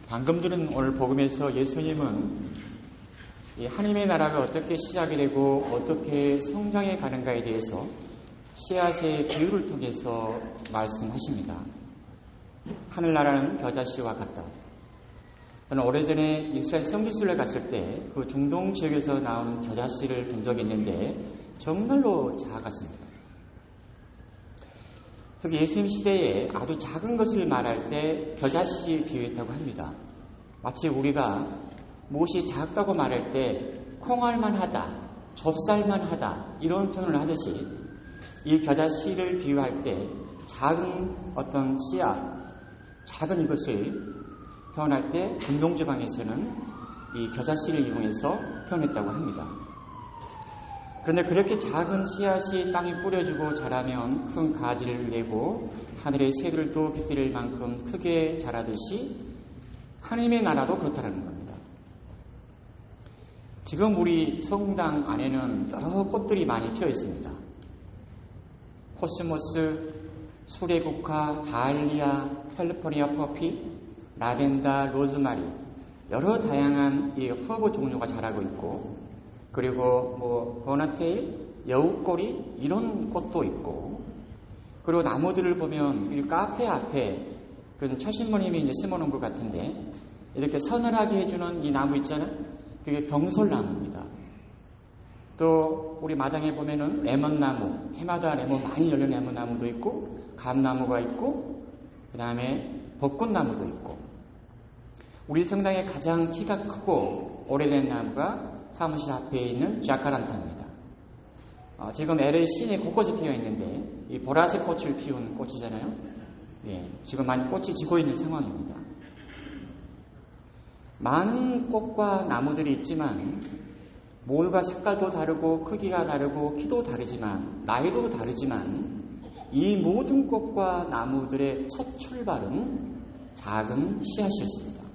방금 들은 오늘 복음에서 예수님은 이 하나님의 나라가 어떻게 시작이 되고 어떻게 성장해 가는가에 대해서 씨앗의 비유를 통해서 말씀하십니다. 하늘나라는 겨자씨와 같다. 저는 오래전에 이스라엘 성지순례 갔을 때 그 중동 지역에서 나오는 겨자씨를 본 적이 있는데 정말로 작았습니다. 특히 예수님 시대에 아주 작은 것을 말할 때 겨자씨에 비유했다고 합니다. 마치 우리가 무엇이 작다고 말할 때 콩알만하다, 좁쌀만하다 이런 표현을 하듯이 이 겨자씨를 비유할 때 작은 어떤 씨앗, 작은 이것을 표현할 때 중동지방에서는 이 겨자씨를 이용해서 표현했다고 합니다. 그런데 그렇게 작은 씨앗이 땅에 뿌려지고 자라면 큰 가지를 내고 하늘의 새들도 깃들일 만큼 크게 자라듯이 하나님의 나라도 그렇다는 겁니다. 지금 우리 성당 안에는 여러 꽃들이 많이 피어 있습니다. 코스모스, 수레국화, 다알리아, 캘리포니아 포피, 라벤더, 로즈마리 여러 다양한 이 허브 종류가 자라고 있고 그리고 버나테일, 여우꼬리 이런 꽃도 있고 그리고 나무들을 보면 이 카페 앞에 그 최신모님이 이제 심어놓은 것 같은데 이렇게 서늘하게 해주는 이 나무 있잖아요. 그게 병솔나무입니다. 또 우리 마당에 보면은 레몬나무, 해마다 레몬 많이 열린 레몬나무도 있고 감나무가 있고 그 다음에 벚꽃나무도 있고 우리 성당에 가장 키가 크고 오래된 나무가 사무실 앞에 있는 자카란타입니다. 지금 LA 시내 곳곳에 피어 있는데 이 보라색 꽃을 피우는 꽃이잖아요. 예, 지금 많이 꽃이 지고 있는 상황입니다. 많은 꽃과 나무들이 있지만 모두가 색깔도 다르고 크기가 다르고 키도 다르지만 나이도 다르지만 이 모든 꽃과 나무들의 첫 출발은 작은 씨앗이었습니다.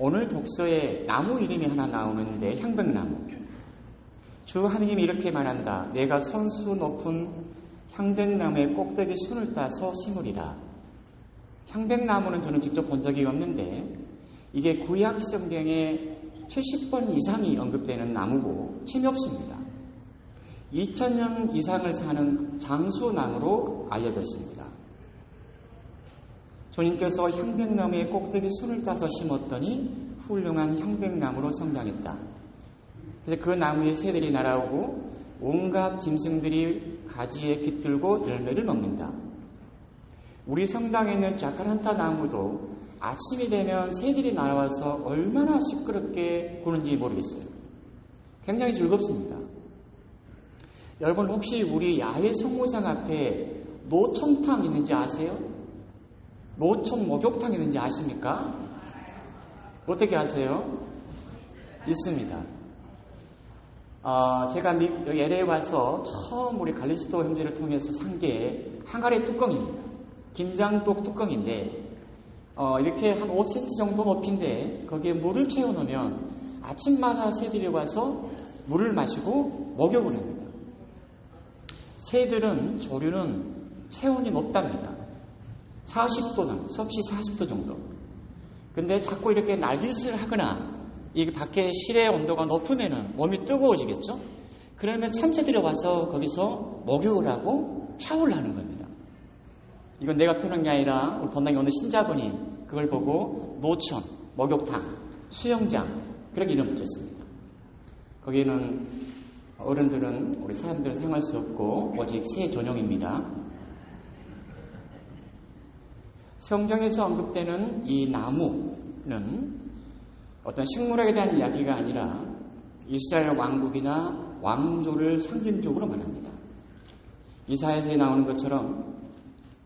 오늘 독서에 나무 이름이 하나 나오는데 향백나무. 주 하느님이 이렇게 말한다. 내가 손수 높은 향백나무의 꼭대기 순을 따서 심으리라. 향백나무는 저는 직접 본 적이 없는데 이게 구약 성경에 70번 이상이 언급되는 나무고 힘이 없습니다. 2000년 이상을 사는 장수나무로 알려져 있습니다. 주님께서 향백나무의 꼭대기 순을 따서 심었더니 훌륭한 향백나무로 성장했다. 그래서 그 나무에 새들이 날아오고 온갖 짐승들이 가지에 깃들고 열매를 먹는다. 우리 성당에 있는 자카란타 나무도 아침이 되면 새들이 날아와서 얼마나 시끄럽게 구는지 모르겠어요. 굉장히 즐겁습니다. 여러분 혹시 우리 야외 성모상 앞에 노천탕 있는지 아세요? 노천 목욕탕 있는지 아십니까? 어떻게 아세요? 있습니다. 제가 LA에 와서 처음 우리 갈리스토 형제를 통해서 산 게 항아리 뚜껑입니다. 김장독 뚜껑인데 이렇게 한 5cm 정도 높이인데 거기에 물을 채워놓으면 아침마다 새들이 와서 물을 마시고 목욕을 합니다. 새들은 조류는 체온이 높답니다. 40도, 섭씨 40도 정도. 근데 자꾸 이렇게 날깃을 하거나 이 밖에 실내 온도가 높으면 몸이 뜨거워지겠죠? 그러면 참새들이 와서 거기서 목욕을 하고 샤워를 하는 겁니다. 이건 내가 표현한 게 아니라 우리 본당에 오는 신자분이 그걸 보고 노천, 목욕탕, 수영장 그렇게 이름 붙였습니다. 거기는 어른들은 우리 사람들은 사용할 수 없고 오직 새 전용입니다. 성경에서 언급되는 이 나무는 어떤 식물에 대한 이야기가 아니라 이스라엘 왕국이나 왕조를 상징적으로 말합니다. 이사야서에 나오는 것처럼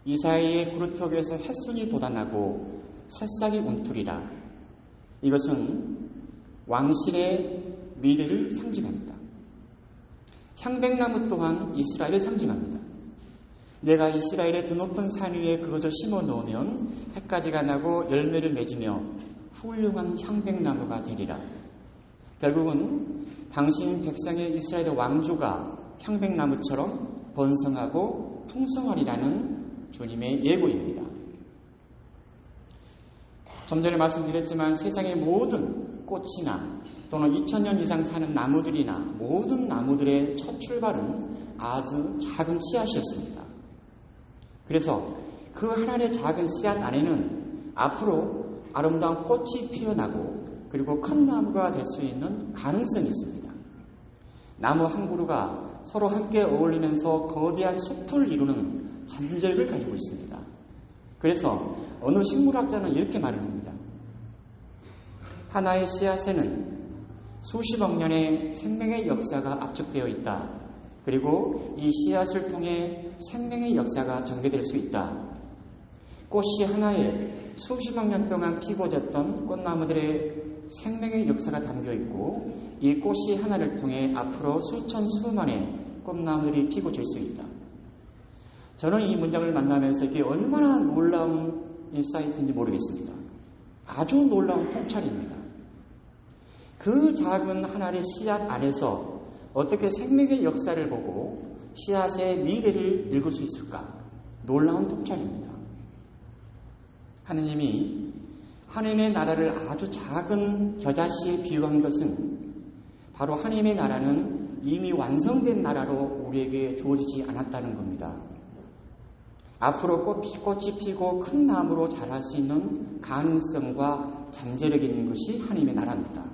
이사야의 그루터기에서 햇순이 돋아나고 새싹이 움트리라. 이것은 왕실의 미래를 상징합니다. 향백나무 또한 이스라엘을 상징합니다. 내가 이스라엘의 드높은 산 위에 그것을 심어 놓으면 해까지가 나고 열매를 맺으며 훌륭한 향백나무가 되리라. 결국은 당신 백성의 이스라엘 왕조가 향백나무처럼 번성하고 풍성하리라는 주님의 예고입니다. 좀 전에 말씀드렸지만 세상의 모든 꽃이나 또는 2000년 이상 사는 나무들이나 모든 나무들의 첫 출발은 아주 작은 씨앗이었습니다. 그래서 그 하나의 작은 씨앗 안에는 앞으로 아름다운 꽃이 피어나고 그리고 큰 나무가 될 수 있는 가능성이 있습니다. 나무 한 그루가 서로 함께 어울리면서 거대한 숲을 이루는 잠재력을 가지고 있습니다. 그래서 어느 식물학자는 이렇게 말을 합니다. 하나의 씨앗에는 수십억 년의 생명의 역사가 압축되어 있다. 그리고 이 씨앗을 통해 생명의 역사가 전개될 수 있다. 꽃이 하나에 수십억 년 동안 피고 졌던 꽃나무들의 생명의 역사가 담겨 있고 이 꽃이 하나를 통해 앞으로 수천 수만의 꽃나무들이 피고 질 수 있다. 저는 이 문장을 만나면서 이게 얼마나 놀라운 인사이트인지 모르겠습니다. 아주 놀라운 통찰입니다. 그 작은 하나의 씨앗 안에서 어떻게 생명의 역사를 보고 씨앗의 미래를 읽을 수 있을까? 놀라운 통찰입니다. 하느님이 하나님의 나라를 아주 작은 겨자씨에 비유한 것은 바로 하나님의 나라는 이미 완성된 나라로 우리에게 주어지지 않았다는 겁니다. 앞으로 꽃이 피고 큰 나무로 자랄 수 있는 가능성과 잠재력이 있는 것이 하나님의 나라입니다.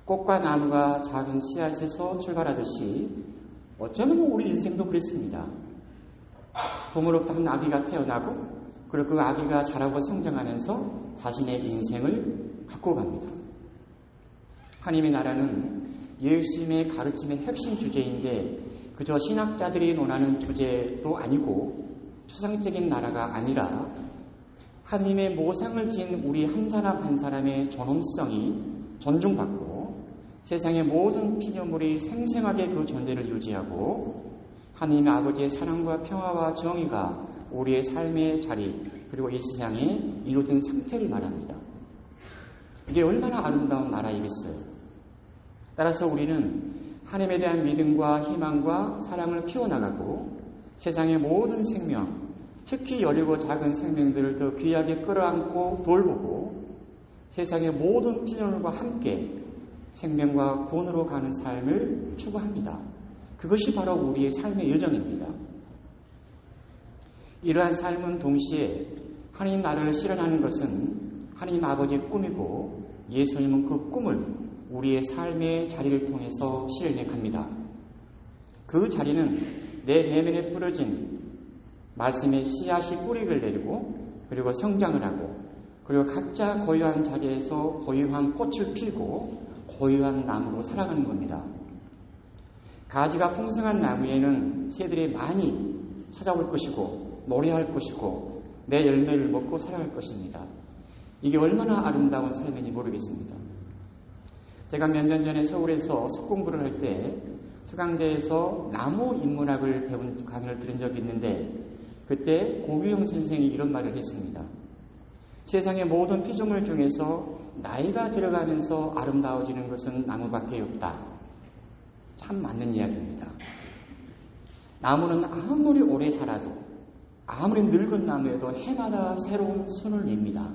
꽃과 나무가 작은 씨앗에서 출발하듯이 어쩌면 우리 인생도 그랬습니다. 부모로부터 한 아기가 태어나고 그리고 그 아기가 자라고 성장하면서 자신의 인생을 갖고 갑니다. 하나님의 나라는 예수님의 가르침의 핵심 주제인데 그저 신학자들이 논하는 주제도 아니고 추상적인 나라가 아니라 하나님의 모상을 지은 우리 한 사람 한 사람의 존엄성이 존중받고 세상의 모든 피조물이 생생하게 그 존재를 유지하고 하나님의 아버지의 사랑과 평화와 정의가 우리의 삶의 자리 그리고 이 세상에 이루어진 상태를 말합니다. 이게 얼마나 아름다운 나라이겠어요. 따라서 우리는 하나님에 대한 믿음과 희망과 사랑을 키워나가고 세상의 모든 생명, 특히 여리고 작은 생명들을 더 귀하게 끌어안고 돌보고 세상의 모든 피조물과 함께 생명과 구원으로 가는 삶을 추구합니다. 그것이 바로 우리의 삶의 여정입니다. 이러한 삶은 동시에 하나님 나라를 실현하는 것은 하나님 아버지의 꿈이고 예수님은 그 꿈을 우리의 삶의 자리를 통해서 실현해 갑니다. 그 자리는 내 내면에 뿌려진 말씀의 씨앗이 뿌리를 내리고 그리고 성장을 하고 그리고 각자 고유한 자리에서 고유한 꽃을 피우고 고유한 나무로 살아가는 겁니다. 가지가 풍성한 나무에는 새들이 많이 찾아올 것이고 노래할 것이고 내 열매를 먹고 살아갈 것입니다. 이게 얼마나 아름다운 삶인지 모르겠습니다. 제가 몇 년 전에 서울에서 숙공부를 할 때 서강대에서 나무 인문학을 배운 강의를 들은 적이 있는데 그때 고규영 선생이 이런 말을 했습니다. 세상의 모든 피조물 중에서 나이가 들어가면서 아름다워지는 것은 나무밖에 없다. 참 맞는 이야기입니다. 나무는 아무리 오래 살아도 아무리 늙은 나무에도 해마다 새로운 순을 냅니다.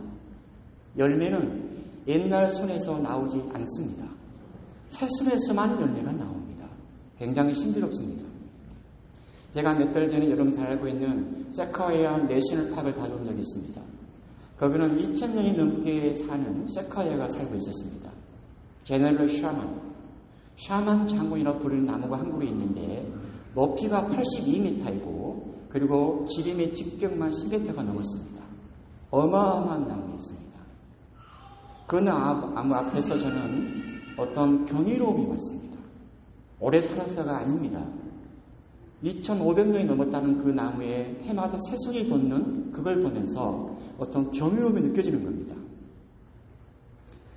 열매는 옛날 순에서 나오지 않습니다. 새 순에서만 열매가 나옵니다. 굉장히 신비롭습니다. 제가 몇 달 전에 여러분 잘 알고 있는 세카이아 내셔널파크를 다녀온 적이 있습니다. 거기는 2000년이 넘게 사는 세카이아가 살고 있었습니다. 제너럴 샤만 장군이라고 부르는 나무가 한 그루 있는데 높이가 82m이고 그리고 지름의 직경만 10m가 넘었습니다. 어마어마한 나무였습니다. 그 나무 앞에서 저는 어떤 경이로움이 왔습니다. 오래 살아서가 아닙니다. 2500년이 넘었다는 그 나무에 해마다 새순이 돋는 그걸 보면서 어떤 경이로움이 느껴지는 겁니다.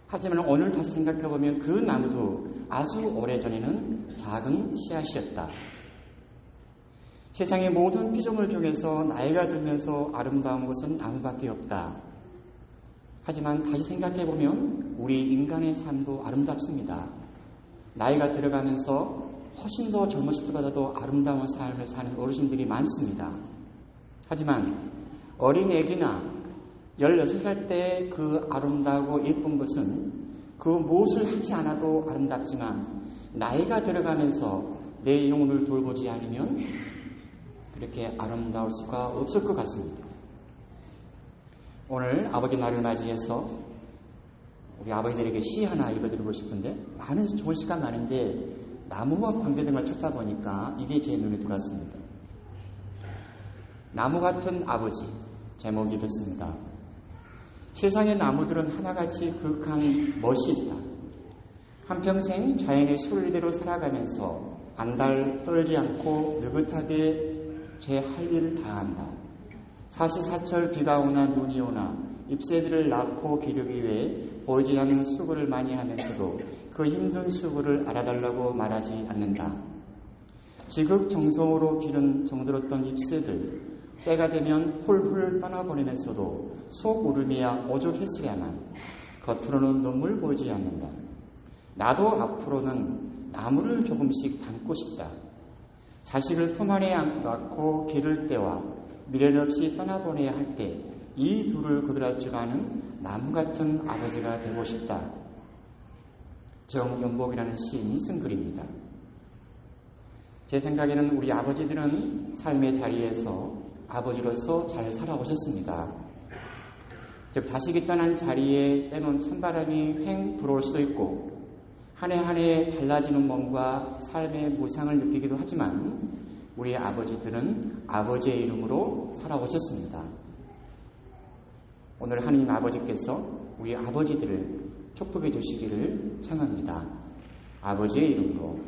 하지만 오늘 다시 생각해보면 그 나무도 아주 오래전에는 작은 씨앗이었다. 세상의 모든 피조물 중에서 나이가 들면서 아름다운 것은 나무밖에 없다. 하지만 다시 생각해보면 우리 인간의 삶도 아름답습니다. 나이가 들어가면서 훨씬 더 젊었을 때보다도 아름다운 삶을 사는 어르신들이 많습니다. 하지만 어린 애기나 16살 때 그 아름다고 예쁜 것은 그 무엇을 하지 않아도 아름답지만 나이가 들어가면서 내 영혼을 돌보지 않으면 그렇게 아름다울 수가 없을 것 같습니다. 오늘 아버지 날을 맞이해서 우리 아버지들에게 시 하나 읽어드리고 싶은데 많은 좋은 시간 많은데 나무와 관계등을 찾다 보니까 이게 제 눈에 들어왔습니다. 나무 같은 아버지, 제목이 이렇습니다. 세상의 나무들은 하나같이 극한 멋이 있다. 한평생 자연의 순리대로 살아가면서 안달 떨지 않고 느긋하게 제 할 일을 다한다. 사시사철 비가 오나 눈이 오나 잎새들을 낳고 기르기 위해 보이지 않는 수고를 많이 하면서도 그 힘든 수고를 알아달라고 말하지 않는다. 지극정성으로 기른 정들었던 잎새들, 때가 되면 훌훌 떠나보내면서도 속 울음이야 오죽했으랴만 겉으로는 눈물 보이지 않는다. 나도 앞으로는 나무를 조금씩 닮고 싶다. 자식을 품 안에 낳고 기를 때와 미련 없이 떠나보내야 할 때 이 둘을 구별할 줄 아는 나무 같은 아버지가 되고 싶다. 정연복이라는 시인이 쓴 글입니다. 제 생각에는 우리 아버지들은 삶의 자리에서 아버지로서 잘 살아오셨습니다. 즉 자식이 떠난 자리에 때론 찬바람이 횡 불어올 수도 있고 한 해 한 해 달라지는 몸과 삶의 무상을 느끼기도 하지만 우리 아버지들은 아버지의 이름으로 살아오셨습니다. 오늘 하나님 아버지께서 우리 아버지들을 축복해 주시기를 청합니다. 아버지의 이름으로